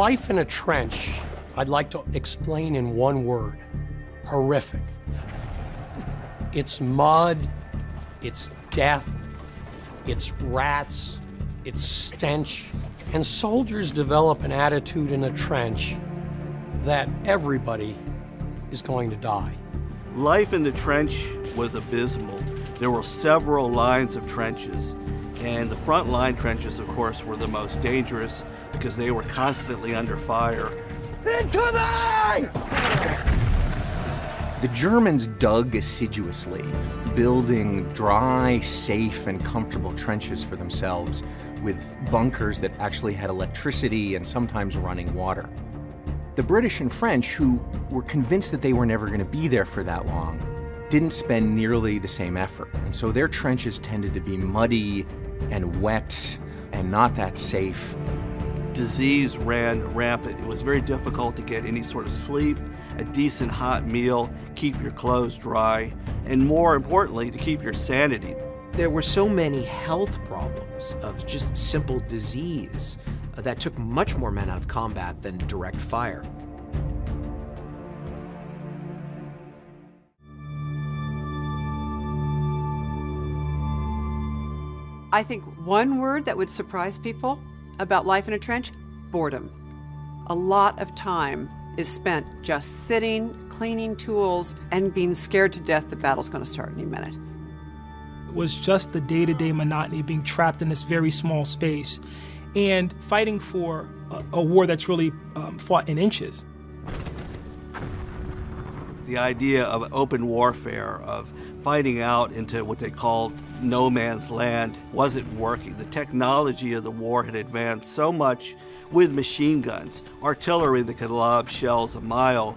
Life in a trench, I'd like to explain in one word: horrific. It's mud, it's death, it's rats, it's stench, and soldiers develop an attitude in a trench that everybody is going to die. Life in the trench was abysmal. There were several lines of trenches, and the front line trenches, of course, were the most dangerous because they were constantly under fire. Incoming! The Germans dug assiduously, building dry, safe, and comfortable trenches for themselves with bunkers that actually had electricity and sometimes running water. The British and French, who were convinced that they were never going to be there for that long, didn't spend nearly the same effort. And so their trenches tended to be muddy and wet and not that safe. Disease ran rampant. It was very difficult to get any sort of sleep, a decent hot meal, keep your clothes dry, and more importantly, to keep your sanity. There were so many health problems of just simple disease that took much more men out of combat than direct fire. I think one word that would surprise people about life in a trench: boredom. A lot of time is spent just sitting, cleaning tools, and being scared to death the battle's going to start any minute. It was just the day-to-day monotony of being trapped in this very small space and fighting for a war that's really fought in inches. The idea of open warfare, of fighting out into what they called no man's land, wasn't working. The technology of the war had advanced so much with machine guns, artillery that could lob shells a mile.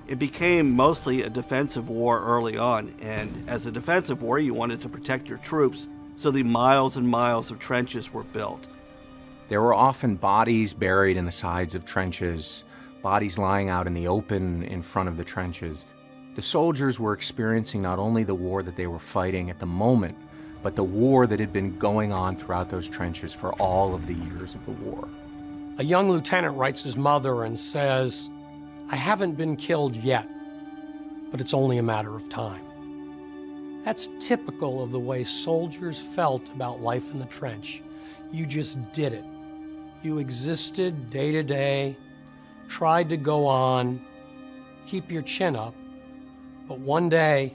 It became mostly a defensive war early on, and as a defensive war, you wanted to protect your troops, so the miles and miles of trenches were built. There were often bodies buried in the sides of trenches, bodies lying out in the open in front of the trenches. The soldiers were experiencing not only the war that they were fighting at the moment, but the war that had been going on throughout those trenches for all of the years of the war. A young lieutenant writes his mother and says, "I haven't been killed yet, but it's only a matter of time." That's typical of the way soldiers felt about life in the trench. You just did it. You existed day to day, tried to go on, keep your chin up, but one day,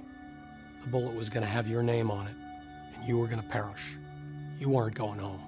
the bullet was going to have your name on it, and you were going to perish. You weren't going home.